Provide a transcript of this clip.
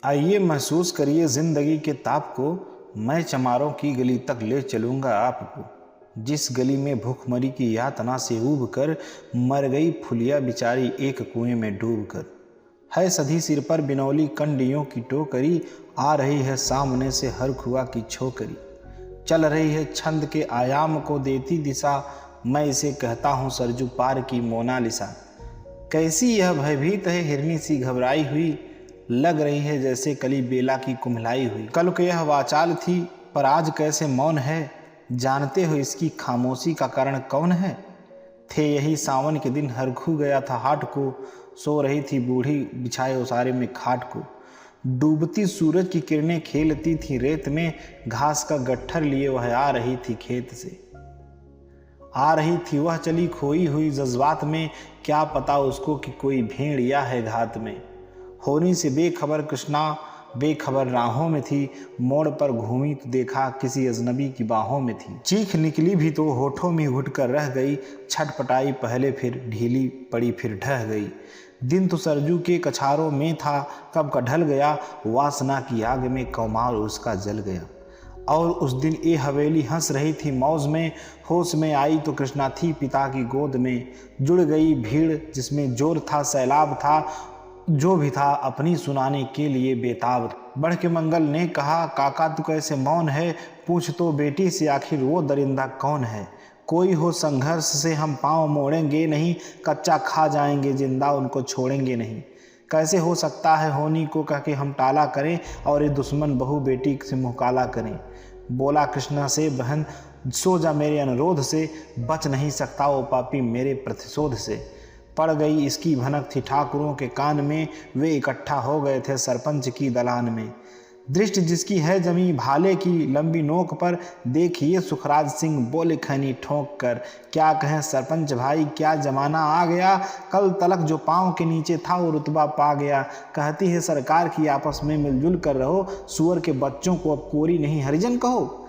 आइए महसूस करिए जिंदगी के ताप को, मैं चमारों की गली तक ले चलूंगा आपको। जिस गली में भूखमरी की यातना से ऊब कर मर गई फुलिया बिचारी एक कुएं में डूब कर। है सधी सिर पर बिनौली कंडियों की टोकरी, आ रही है सामने से हर खुआ की छोकरी। चल रही है छंद के आयाम को देती दिशा, मैं इसे कहता हूँ सरजू पार की मोनालिसा। कैसी यह भयभीत है हिरनी सी घबराई हुई, लग रही है जैसे कली बेला की कुम्हलाई हुई। कल को यह वाचाल थी पर आज कैसे मौन है, जानते हो इसकी खामोशी का कारण कौन है। थे यही सावन के दिन हरखू गया था हाट को, सो रही थी बूढ़ी बिछाए उसारे में खाट को। डूबती सूरज की किरणें खेलती थी रेत में, घास का गट्ठर लिए वह आ रही थी खेत से। आ रही थी वह चली खोई हुई जज्बात में, क्या पता उसको कि कोई भेड़िया है घात में। होनी से बेखबर कृष्णा बेखबर राहों में थी, मोड़ पर घूमी तो देखा किसी अजनबी की बाहों में थी। चीख निकली भी तो होठों में घुट कर रह गई, छटपटाई पहले फिर ढीली पड़ी फिर ढह गई। दिन तो सरजू के कछारों में था, कब का ढल गया, वासना की आग में कौमार उसका जल गया। और उस दिन ये हवेली हंस रही थी मौज में, होश में आई तो कृष्णा थी पिता की गोद में। जुड़ गई भीड़ जिसमें जोर था सैलाब था, जो भी था अपनी सुनाने के लिए बेताब। बढ़ के मंगल ने कहा, काका तू कैसे मौन है, पूछ तो बेटी से आखिर वो दरिंदा कौन है। कोई हो संघर्ष से हम पाँव मोड़ेंगे नहीं, कच्चा खा जाएंगे जिंदा उनको छोड़ेंगे नहीं। कैसे हो सकता है होनी को कह के हम टाला करें, और ये दुश्मन बहू बेटी से मुँह काला करें। बोला कृष्णा से, बहन सो जा मेरे अनुरोध से, बच नहीं सकता वो पापी मेरे प्रतिशोध से। पड़ गई इसकी भनक थी ठाकुरों के कान में, वे इकट्ठा हो गए थे सरपंच की दलान में। दृष्टि जिसकी है जमी भाले की लंबी नोक पर, देखिए सुखराज सिंह बोले खैनी ठोंक कर। क्या कहें सरपंच भाई क्या जमाना आ गया, कल तलक जो पाँव के नीचे था वो रुतबा पा गया। कहती है सरकार की आपस में मिलजुल कर रहो, सुअर के बच्चों को अब कोरी नहीं हरिजन कहो।